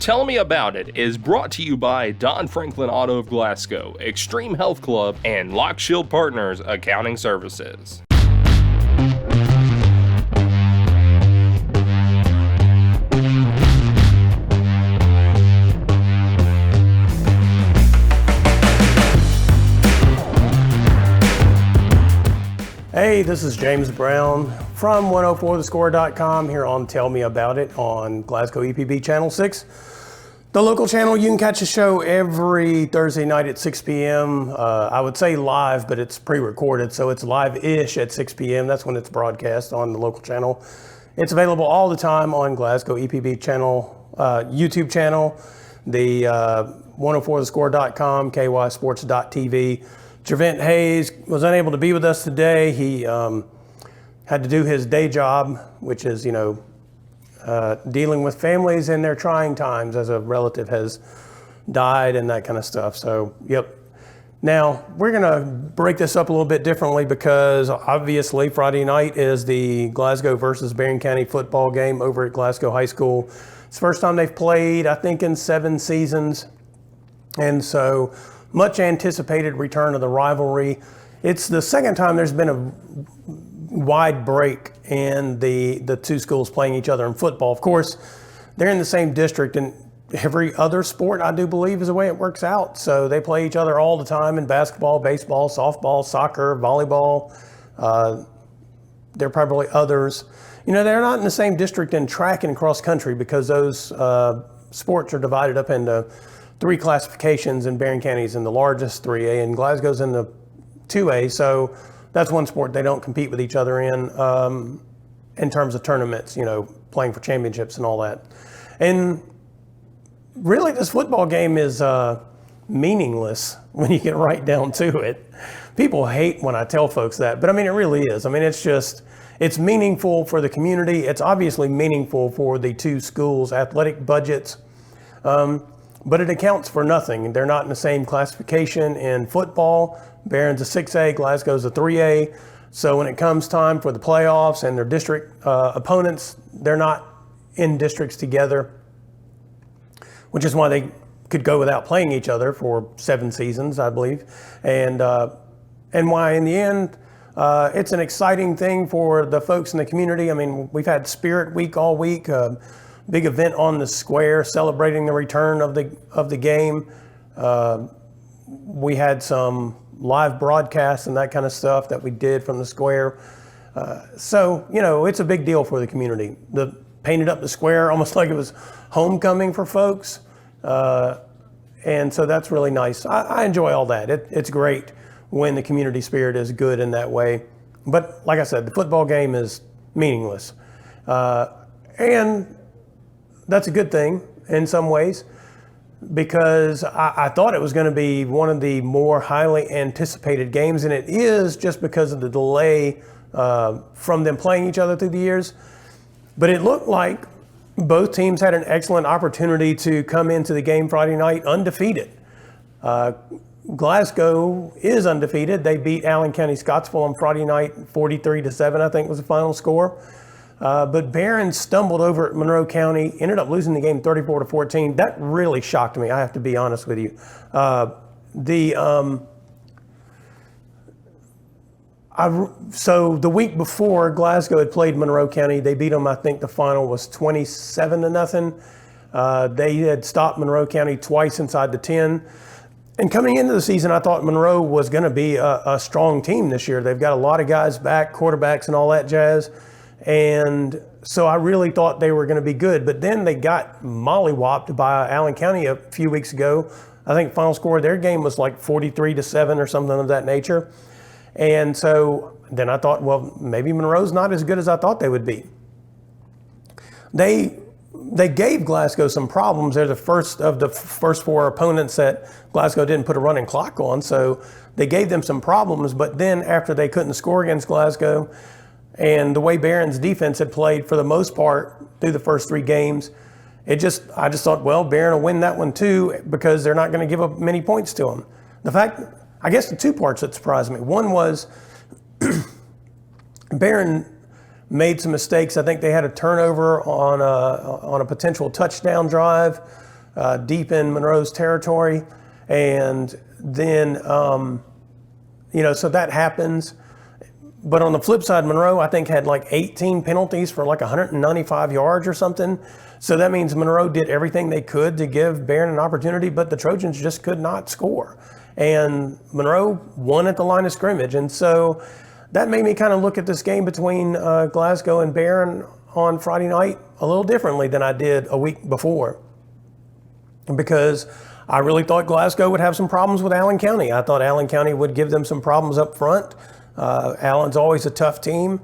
Tell Me About It is brought to you by Don Franklin Auto of Glasgow, Extreme Health Club, and Lockshield Partners Accounting Services. Hey, this is James Brown from 104thescore.com here on Tell Me About It on Glasgow EPB Channel 6. The local channel, you can catch the show every Thursday night at 6 p.m. I would say live, but it's pre-recorded, so it's live-ish at 6 p.m. That's when it's broadcast on the local channel. It's available all the time on Glasgow EPB channel, YouTube channel, the 104thescore.com, kysports.tv. Trevent Hayes was unable to be with us today. He had to do his day job, which is, dealing with families in their trying times as a relative has died and that kind of stuff. So, yep. Now, we're going to break this up a little bit differently because obviously Friday night is the Glasgow versus Barren County football game over at Glasgow High School. It's the first time they've played, I think, in 7 seasons. And so, much anticipated return of the rivalry. It's the second time there's been a wide break in the two schools playing each other in football. Of course, they're in the same district, and every other sport, I do believe, is the way it works out. So they play each other all the time in basketball, baseball, softball, soccer, volleyball. There are probably others. They're not in the same district in track and cross country because those sports are divided up into 3 classifications, and Barren County's in the largest 3A, and Glasgow's in the 2A. So that's one sport they don't compete with each other in terms of tournaments, playing for championships and all that. And really, this football game is meaningless when you get right down to it. People hate when I tell folks that, but it really is. It's meaningful for the community. It's obviously meaningful for the two schools' athletic budgets. But it accounts for nothing. They're not in the same classification in football. Barron's a 6A, Glasgow's a 3A. So when it comes time for the playoffs and their district opponents, they're not in districts together, which is why they could go without playing each other for 7 seasons, I believe. And why in the end, it's an exciting thing for the folks in the community. We've had Spirit Week all week. Big event on the square celebrating the return of the game. We had some live broadcasts and that kind of stuff that we did from the square. So it's a big deal for the community. Painted up the square almost like it was homecoming for folks. And so that's really nice. I enjoy all that. It's great when the community spirit is good in that way. But like I said, the football game is meaningless. And that's a good thing in some ways because I thought it was going to be one of the more highly anticipated games, and it is just because of the delay from them playing each other through the years. But it looked like both teams had an excellent opportunity to come into the game Friday night undefeated. Glasgow is undefeated. They beat Allen County Scottsville on Friday night, 43-7, I think was the final score. But Barron stumbled over at Monroe County, ended up losing the game 34-14. That really shocked me, I have to be honest with you. So the week before, Glasgow had played Monroe County. They beat them, I think the final was 27-0. They had stopped Monroe County twice inside the 10. And coming into the season, I thought Monroe was going to be a strong team this year. They've got a lot of guys back, quarterbacks and all that jazz. And so I really thought they were going to be good. But then they got mollywopped by Allen County a few weeks ago. I think final score of their game was like 43-7 or something of that nature. And so then I thought, well, maybe Monroe's not as good as I thought they would be. They gave Glasgow some problems. They're the first of the first 4 opponents that Glasgow didn't put a running clock on. So they gave them some problems. But then after they couldn't score against Glasgow, and the way Barron's defense had played for the most part through the first 3 games, I just thought, well, Barron will win that one too because they're not going to give up many points to them. I guess the 2 parts that surprised me. One was Barron made some mistakes. I think they had a turnover on a potential touchdown drive deep in Monroe's territory. And then, so that happens. But on the flip side, Monroe, I think, had like 18 penalties for like 195 yards or something. So that means Monroe did everything they could to give Barren an opportunity, but the Trojans just could not score. And Monroe won at the line of scrimmage. And so that made me kind of look at this game between Glasgow and Barren on Friday night a little differently than I did a week before. Because I really thought Glasgow would have some problems with Allen County. I thought Allen County would give them some problems up front. Allen's always a tough team.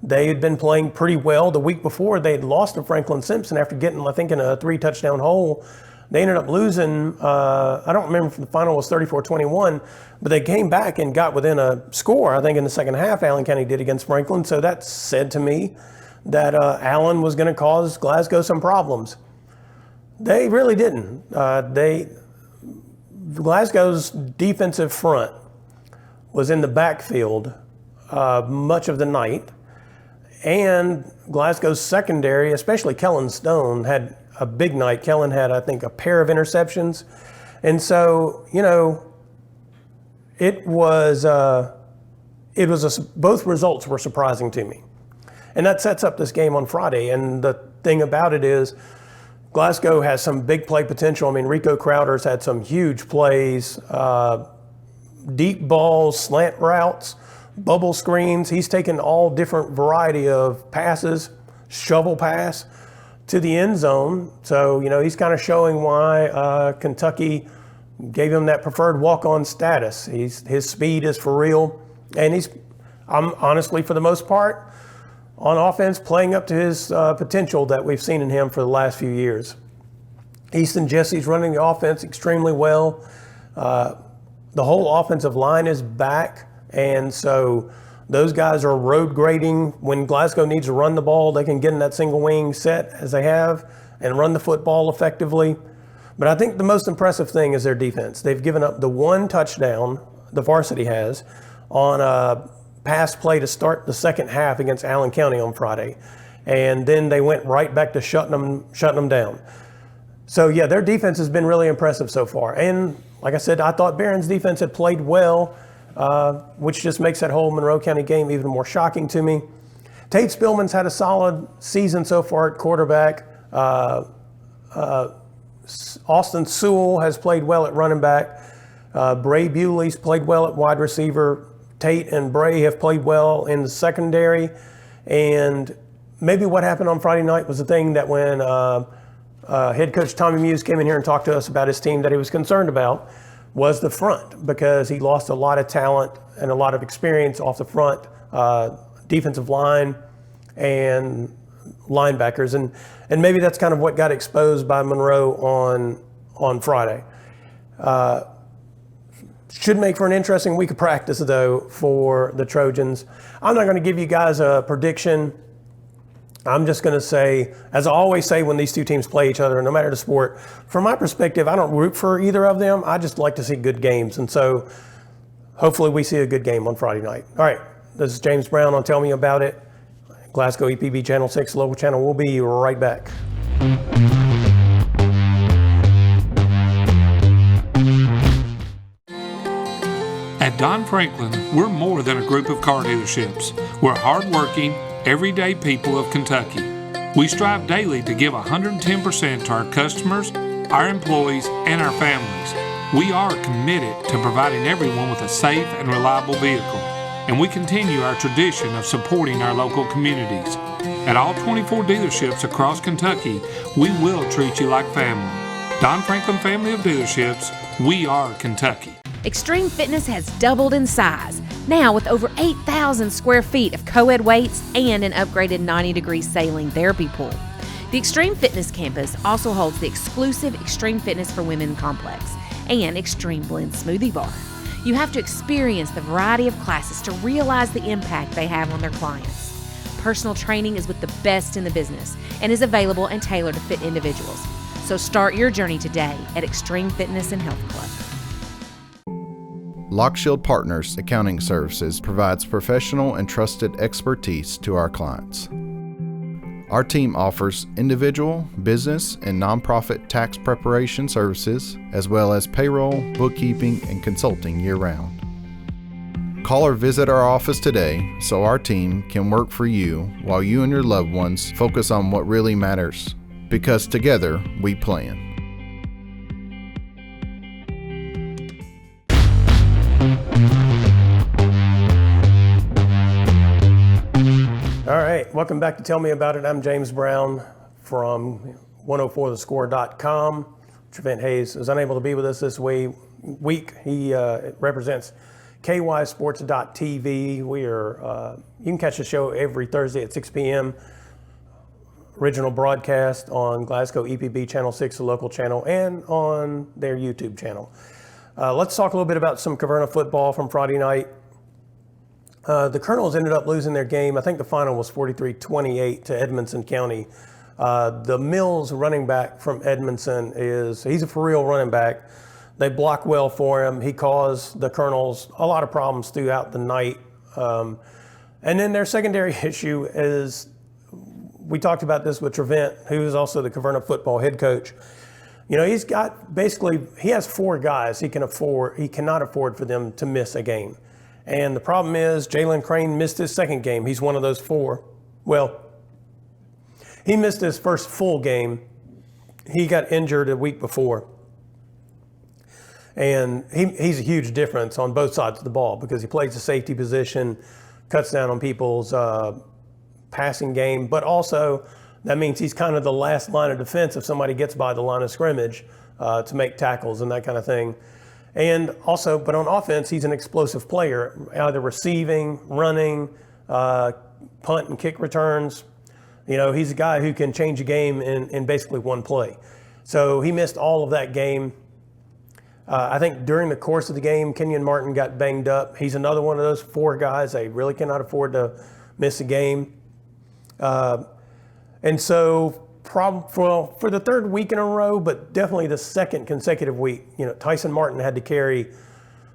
They had been playing pretty well. The week before, they had lost to Franklin Simpson after getting, I think, in a 3-touchdown hole. They ended up losing, I don't remember if the final was 34-21, but they came back and got within a score, I think, in the second half, Allen County did against Franklin. So that said to me that Allen was going to cause Glasgow some problems. They really didn't. Glasgow's defensive front was in the backfield much of the night. And Glasgow's secondary, especially Kellen Stone, had a big night. Kellen had, I think, a pair of interceptions. And so, both results were surprising to me. And that sets up this game on Friday. And the thing about it is Glasgow has some big play potential. I mean, Rico Crowder's had some huge plays, deep balls, slant routes, bubble screens. He's taken all different variety of passes, shovel pass to the end zone. So, he's kind of showing why Kentucky gave him that preferred walk-on status. His speed is for real. And I'm honestly, for the most part, on offense, playing up to his potential that we've seen in him for the last few years. Easton Jesse's running the offense extremely well. The whole offensive line is back, and so those guys are road grading. When Glasgow needs to run the ball, they can get in that single wing set as they have and run the football effectively. But I think the most impressive thing is their defense. They've given up the one touchdown, the varsity has, on a pass play to start the second half against Allen County on Friday. And then they went right back to shutting them down. So, yeah, their defense has been really impressive so far. And like I said, I thought Barron's defense had played well, which just makes that whole Monroe County game even more shocking to me. Tate Spillman's had a solid season so far at quarterback. Austin Sewell has played well at running back. Bray Bewley's played well at wide receiver. Tate and Bray have played well in the secondary. And maybe what happened on Friday night was the thing that when head coach Tommy Muse came in here and talked to us about his team that he was concerned about was the front, because he lost a lot of talent and a lot of experience off the front, defensive line and linebackers. And maybe that's kind of what got exposed by Monroe on Friday. Should make for an interesting week of practice, though, for the Trojans. I'm not going to give you guys a prediction. I'm just going to say, as I always say when these two teams play each other, no matter the sport, from my perspective, I don't root for either of them. I just like to see good games. And so hopefully we see a good game on Friday night. All right, this is James Brown on Tell Me About It. Glasgow EPB Channel 6 local channel. We'll be right back. At Don Franklin, we're more than a group of car dealerships. We're hardworking, everyday people of Kentucky. We strive daily to give 110% to our customers, our employees, and our families. We are committed to providing everyone with a safe and reliable vehicle, and we continue our tradition of supporting our local communities. At all 24 dealerships across Kentucky, we will treat you like family. Don Franklin Family of Dealerships, we are Kentucky. Extreme Fitness has doubled in size, now with over 8,000 square feet of co-ed weights and an upgraded 90-degree saline therapy pool. The Extreme Fitness campus also holds the exclusive Extreme Fitness for Women complex and Extreme Blend smoothie bar. You have to experience the variety of classes to realize the impact they have on their clients. Personal training is with the best in the business and is available and tailored to fit individuals. So start your journey today at Extreme Fitness and Health Club. Lockshield Partners Accounting Services provides professional and trusted expertise to our clients. Our team offers individual, business, and nonprofit tax preparation services, as well as payroll, bookkeeping, and consulting year-round. Call or visit our office today so our team can work for you while you and your loved ones focus on what really matters. Because together, we plan. All right, welcome back to Tell Me About It. I'm James Brown from 104thescore.com. Trevent Hayes is unable to be with us this week. He represents kysports.tv. You can catch the show every Thursday at 6 p.m. Original broadcast on Glasgow EPB Channel 6, the local channel, and on their YouTube channel. Let's talk a little bit about some Caverna football from Friday night. The Colonels ended up losing their game. I think the final was 43-28 to Edmonson County. The Mills running back from Edmonson he's a for real running back. They block well for him. He caused the Colonels a lot of problems throughout the night. And then their secondary issue is, we talked about this with Trevent, who is also the Caverna football head coach. You know, he has 4 guys he cannot afford for them to miss a game. And the problem is Jalen Crane missed his second game. He's one of those 4. Well, he missed his first full game. He got injured a week before. And he's a huge difference on both sides of the ball because he plays the safety position, cuts down on people's passing game, but also that means he's kind of the last line of defense if somebody gets by the line of scrimmage to make tackles and that kind of thing. And also, but on offense, he's an explosive player, either receiving, running, punt and kick returns. You know, he's a guy who can change a game in basically one play. So he missed all of that game. I think during the course of the game, Kenyon Martin got banged up. He's another one of those 4 guys. They really cannot afford to miss a game. And so for the 3rd week in a row, but definitely the 2nd consecutive week, you know, Tyson Martin had to carry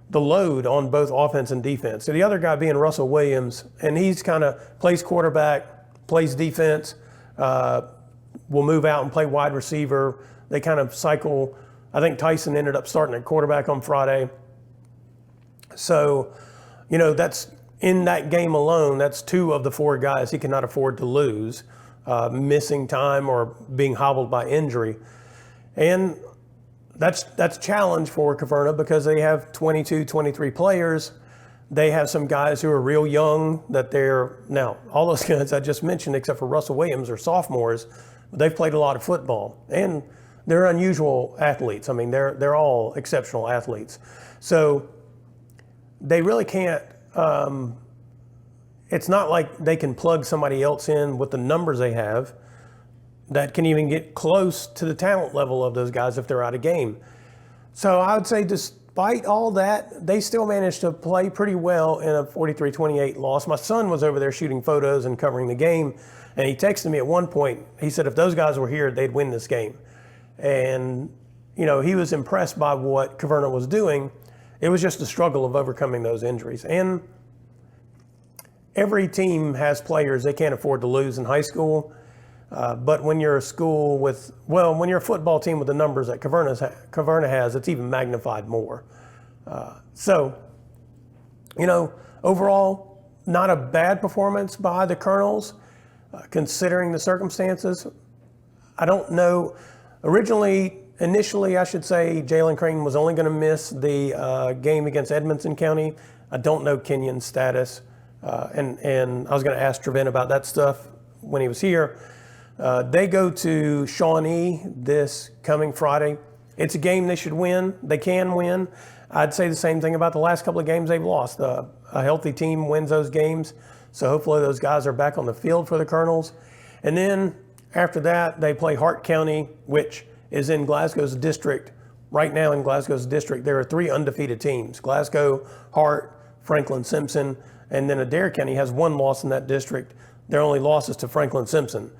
the load on both offense and defense. So the other guy being Russell Williams, and he's kind of plays quarterback, plays defense, will move out and play wide receiver. They kind of cycle. I think Tyson ended up starting at quarterback on Friday. So, you know, that's in that game alone, that's 2 of the 4 guys he cannot afford to lose. Missing time or being hobbled by injury. And that's a challenge for Caverna because they have 22, 23 players. They have some guys who are real young now, all those guys I just mentioned, except for Russell Williams, are sophomores. They've played a lot of football and they're unusual athletes. I mean, they're all exceptional athletes. So they really can't, it's not like they can plug somebody else in with the numbers they have that can even get close to the talent level of those guys if they're out of game. So I would say despite all that, they still managed to play pretty well in a 43-28 loss. My son was over there shooting photos and covering the game, and he texted me at one point. He said if those guys were here, they'd win this game. And, you know, he was impressed by what Caverna was doing. It was just a struggle of overcoming those injuries. And every team has players they can't afford to lose in high school. But when you're when you're a football team with the numbers that Caverna has, it's even magnified more. So, you know, overall, not a bad performance by the Colonels, considering the circumstances. I don't know. Initially, I should say, Jalen Crane was only going to miss the game against Edmonson County. I don't know Kenyon's status. And I was going to ask Trevent about that stuff when he was here. They go to Shawnee this coming Friday. It's a game they should win. They can win. I'd say the same thing about the last couple of games they've lost. A healthy team wins those games. So hopefully those guys are back on the field for the Colonels. And then after that, they play Hart County, which is in Glasgow's district. Right now in Glasgow's district, there are 3 undefeated teams: Glasgow, Hart, Franklin Simpson, and then Adair County has 1 loss in that district. Their only loss is to Franklin Simpson.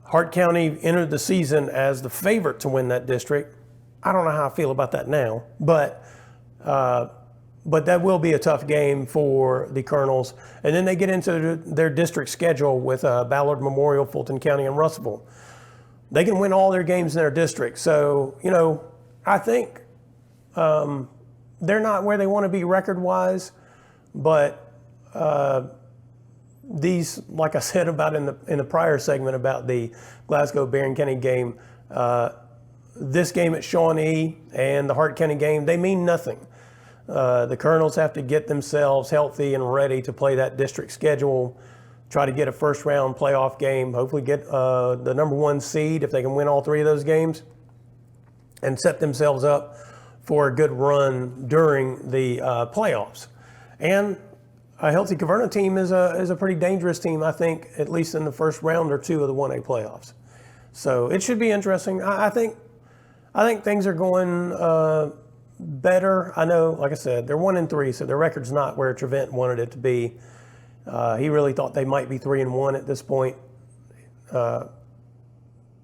Hart County entered the season as the favorite to win that district. I don't know how I feel about that now, but but that will be a tough game for the Colonels. And then they get into their district schedule with Ballard Memorial, Fulton County, and Russellville. They can win all their games in their district. So, I think they're not where they want to be record-wise, but these, like I said about in the prior segment about the Glasgow Barren County game, this game at Shawnee and the Hart County game, they mean nothing. The Colonels have to get themselves healthy and ready to play that district schedule, try to get a first-round playoff game, hopefully get the number 1 seed if they can win all 3 of those games, and set themselves up for a good run during the playoffs. And a healthy Caverna team is a pretty dangerous team, I think, at least in the first round or 2 of the 1A playoffs. So it should be interesting. I think things are going better. I know, like I said, they're 1-3, so their record's not where Trevent wanted it to be. He really thought they might be 3-1 at this point,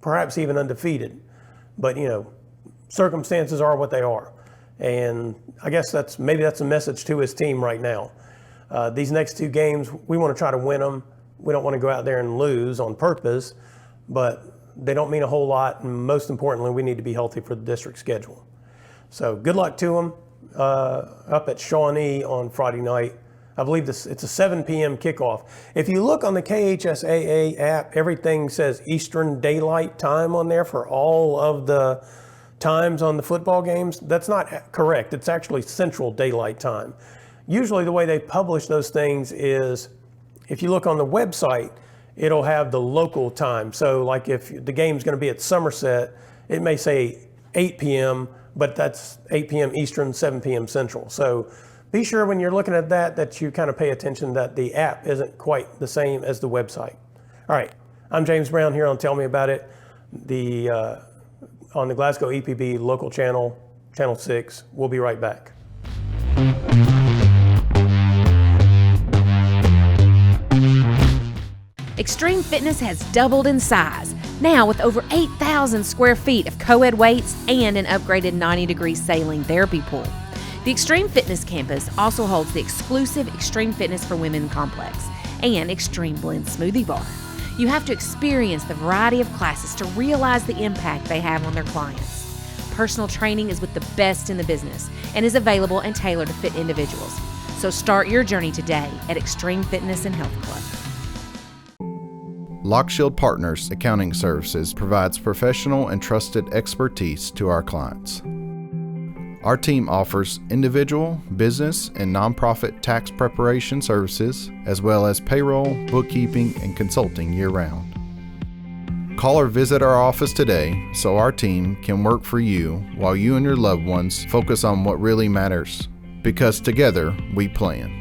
perhaps even undefeated. But circumstances are what they are, and I guess maybe that's a message to his team right now. These next 2 games, we want to try to win them. We don't want to go out there and lose on purpose, but they don't mean a whole lot, and most importantly, we need to be healthy for the district schedule. So good luck to them up at Shawnee on Friday night. I believe it's a 7 p.m. kickoff. If you look on the KHSAA app, everything says Eastern Daylight Time on there for all of the times on the football games. That's not correct. It's actually Central Daylight Time. Usually the way they publish those things is, if you look on the website, it'll have the local time. So like if the game's going to be at Somerset, it may say 8 p.m., but that's 8 p.m. Eastern, 7 p.m. Central. So be sure when you're looking at that you kind of pay attention that the app isn't quite the same as the website. All right, I'm James Brown here on Tell Me About It, on the Glasgow EPB local channel, Channel 6. We'll be right back. Extreme Fitness has doubled in size, now with over 8,000 square feet of co-ed weights and an upgraded 90-degree saline therapy pool. The Extreme Fitness campus also holds the exclusive Extreme Fitness for Women complex and Extreme Blend smoothie bar. You have to experience the variety of classes to realize the impact they have on their clients. Personal training is with the best in the business and is available and tailored to fit individuals. So start your journey today at Extreme Fitness and Health Club. Lockshield Partners Accounting Services provides professional and trusted expertise to our clients. Our team offers individual, business, and nonprofit tax preparation services, as well as payroll, bookkeeping, and consulting year-round. Call or visit our office today so our team can work for you while you and your loved ones focus on what really matters, because together we plan.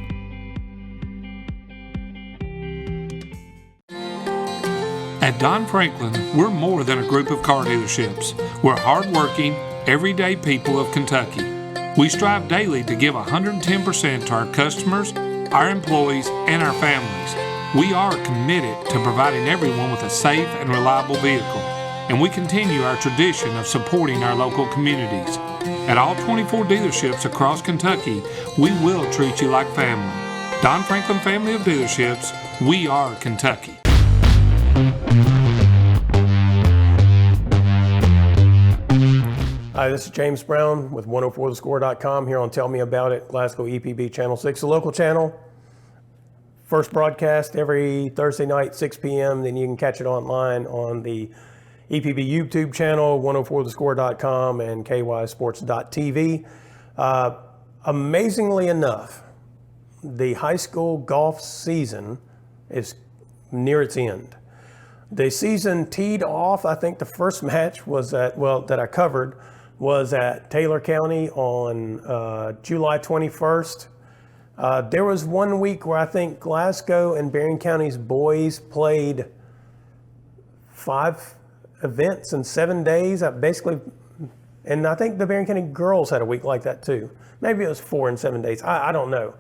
At Don Franklin, we're more than a group of car dealerships. We're hardworking, everyday people of Kentucky. We strive daily to give 110% to our customers, our employees, and our families. We are committed to providing everyone with a safe and reliable vehicle, and we continue our tradition of supporting our local communities. At all 24 dealerships across Kentucky, we will treat you like family. Don Franklin Family of Dealerships, we are Kentucky. Hi, this is James Brown with 104thescore.com here on Tell Me About It, Glasgow EPB Channel 6, the local channel. First broadcast every Thursday night, 6 p.m. Then you can catch it online on the EPB YouTube channel, 104thescore.com, and kysports.tv. Amazingly enough, the high school golf season is near its end. The season teed off, I think the first match was that I covered was at Taylor County on July 21st. There was 1 week where I think Glasgow and Barren County's boys played 5 events in 7 days. And I think the Barren County girls had a week like that too. Maybe it was 4 in 7 days. I don't know.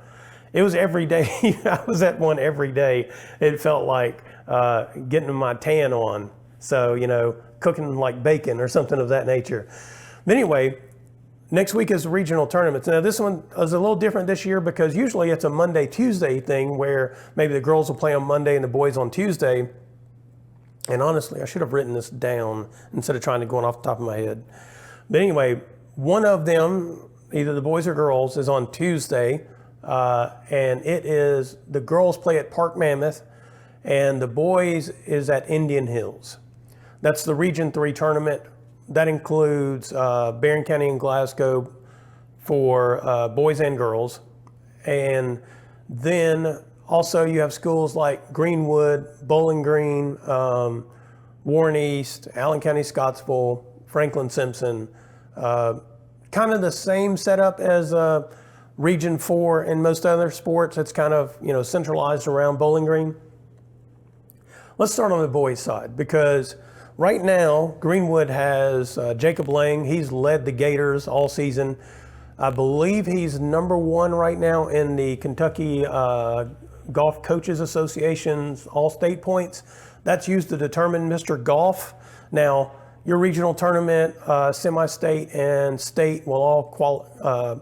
It was every day. I was at one every day. It felt like getting my tan on. So, cooking like bacon or something of that nature. But anyway, Next week is regional tournaments. Now this one is a little different this year because usually it's a Monday, Tuesday thing where maybe the girls will play on Monday and the boys on Tuesday. And honestly, I should have written this down instead of trying to go on off the top of my head. But anyway, one of them, either the boys or girls, is on Tuesday. And it is, the girls play at Park Mammoth and the boys is at Indian Hills. That's the Region 3 tournament. That includes Barren County and Glasgow for boys and girls. And then also you have schools like Greenwood, Bowling Green, Warren East, Allen County, Scottsville, Franklin Simpson. Kind of the same setup as Region 4 in most other sports. It's kind of, centralized around Bowling Green. Let's start on the boys' side because right now, Greenwood has Jacob Lang. He's led the Gators all season. I believe he's number 1 right now in the Kentucky Golf Coaches Association's all-state points. That's used to determine Mr. Golf. Now, your regional tournament, semi-state, and state will all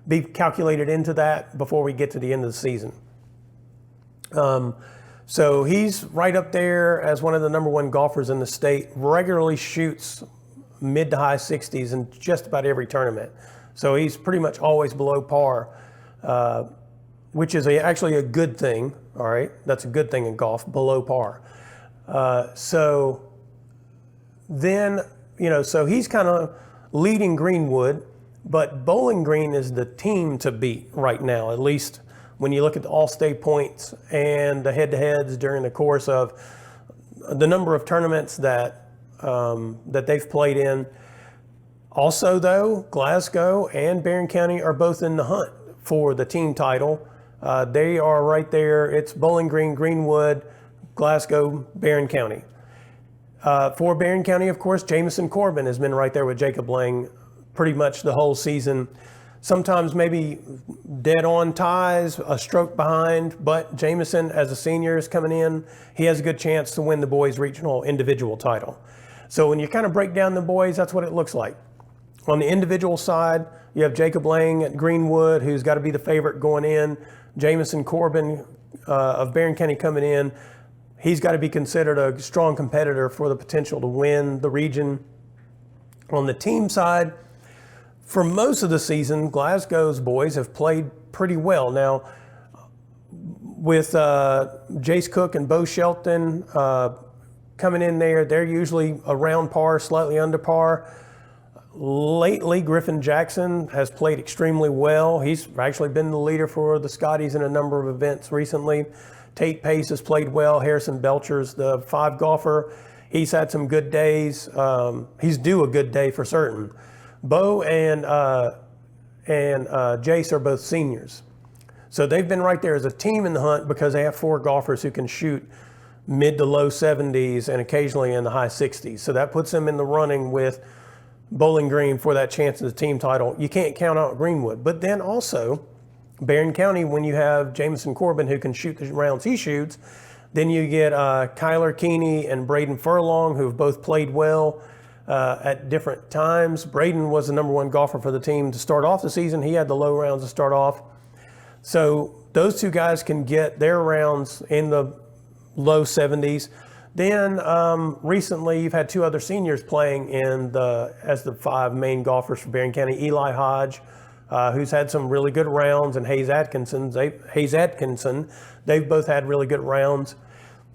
be calculated into that before we get to the end of the season. So he's right up there as one of the number 1 golfers in the state, regularly shoots mid to high 60s in just about every tournament. So he's pretty much always below par, which is actually a good thing, all right? That's a good thing in golf, below par. So he's kind of leading Greenwood, but Bowling Green is the team to beat right now, at least when you look at the all-state points and the head-to-heads during the course of the number of tournaments that they've played in. Also, though, Glasgow and Barren County are both in the hunt for the team title. They are right there. It's Bowling Green, Greenwood, Glasgow, Barren County. For Barren County, of course, Jamison Corbin has been right there with Jacob Lang pretty much the whole season. Sometimes maybe dead-on ties, a stroke behind, but Jamison, as a senior, is coming in. He has a good chance to win the boys' regional individual title. So when you kind of break down the boys, that's what it looks like. On the individual side, you have Jacob Lang at Greenwood, who's got to be the favorite going in. Jamison Corbin of Barren County coming in. He's got to be considered a strong competitor for the potential to win the region. On the team side, for most of the season, Glasgow's boys have played pretty well. Now, with Jace Cook and Bo Shelton coming in there, they're usually around par, slightly under par. Lately, Griffin Jackson has played extremely well. He's actually been the leader for the Scotties in a number of events recently. Tate Pace has played well. Harrison Belcher's the 5 golfer. He's had some good days. He's due a good day for certain. Bo and Jace are both seniors. So they've been right there as a team in the hunt because they have 4 golfers who can shoot mid to low 70s and occasionally in the high 60s. So that puts them in the running with Bowling Green for that chance of the team title. You can't count out Greenwood. But then also, Barren County, when you have Jamison Corbin who can shoot the rounds he shoots, then you get Kyler Keeney and Braden Furlong, who have both played well at different times. Braden was the number 1 golfer for the team to start off the season. He had the low rounds to start off. So those 2 guys can get their rounds in the low 70s. Then recently you've had 2 other seniors playing as the 5 main golfers for Barren County. Eli Hodge, who's had some really good rounds, and Hayes Atkinson. They've both had really good rounds.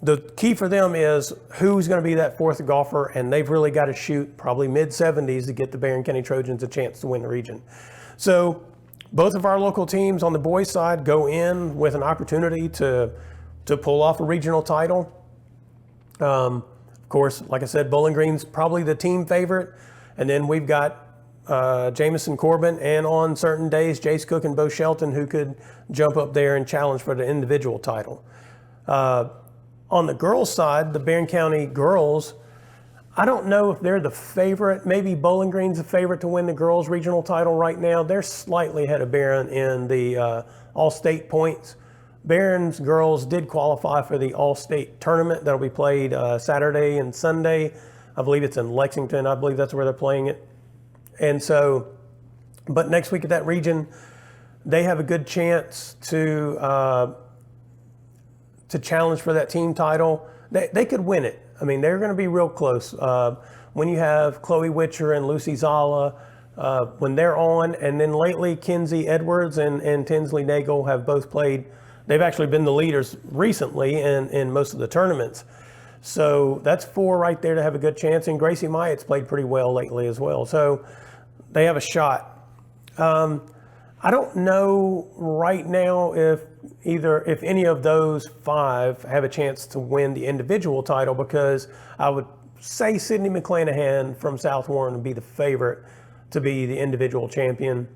The key for them is who's going to be that 4th golfer, and they've really got to shoot probably mid-70s to get the Barren County Trojans a chance to win the region. So both of our local teams on the boys' side go in with an opportunity to pull off a regional title. Of course, like I said, Bowling Green's probably the team favorite, and then we've got Jamison Corbin, and on certain days, Jace Cook and Bo Shelton, who could jump up there and challenge for the individual title. On the girls' side, the Barren County girls, I don't know if they're the favorite. Maybe Bowling Green's the favorite to win the girls' regional title right now. They're slightly ahead of Barren in the all-state points. Barron's girls did qualify for the all-state tournament that'll be played Saturday and Sunday. I believe it's in Lexington. I believe that's where they're playing it. And so But next week at that region, they have a good chance to challenge for that team title. They could win it. I mean, they're going to be real close. When you have Chloe Witcher and Lucy Zala, when they're on, and then lately Kinsey Edwards and Tinsley Nagel have both played. They've actually been the leaders recently in most of the tournaments. So that's 4 right there to have a good chance. And Gracie Myatt's played pretty well lately as well. So they have a shot. I don't know right now if any of those 5 have a chance to win the individual title, because I would say Sydney McClanahan from South Warren would be the favorite to be the individual champion.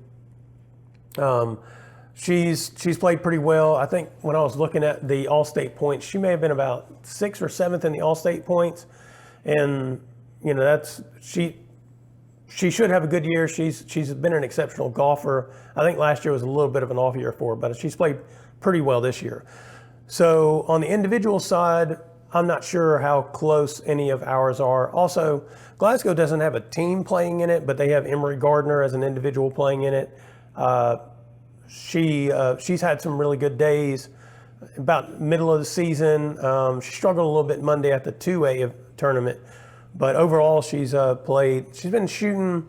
She's played pretty well. I think when I was looking at the All-State points, she may have been about 6th or 7th in the All-State points, and she should have a good year. She's been an exceptional golfer. I think last year was a little bit of an off year for her, but she's played pretty well this year. So on the individual side, I'm not sure how close any of ours are. Also, Glasgow doesn't have a team playing in it, but they have Emery Gardner as an individual playing in it. She's had some really good days. About middle of the season, she struggled a little bit Monday at the 2A tournament, but overall she's been shooting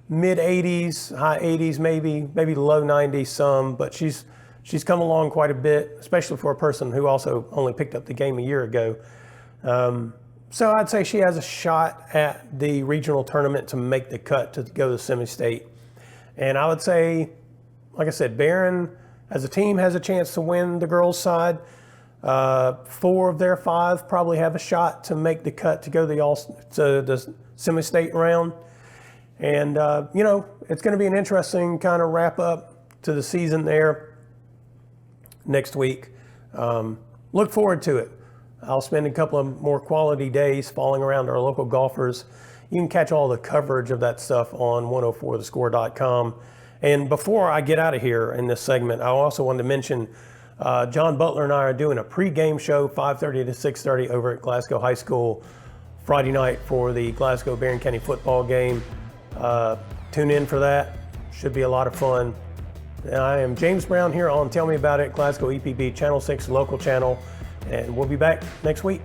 mid 80s, high 80s, maybe low 90s some, but she's come along quite a bit, especially for a person who also only picked up the game a year ago. So I'd say she has a shot at the regional tournament to make the cut to go to semi-state. And I would say, like I said, Barren as a team has a chance to win the girls' side. 4 of their 5 probably have a shot to make the cut to go to the semi-state round. And, it's going to be an interesting kind of wrap up to the season there next week. Look forward to it. I'll spend a couple of more quality days following around our local golfers. You can catch all the coverage of that stuff on 104thescore.com. And before I get out of here in this segment, I also wanted to mention John Butler and I are doing a pre-game show, 5:30 to 6:30 over at Glasgow High School Friday night for the Glasgow Barren County football game. Tune in for that. Should be a lot of fun. I am James Brown here on Tell Me About It, Glasgow EPB Channel 6 local channel, and we'll be back next week.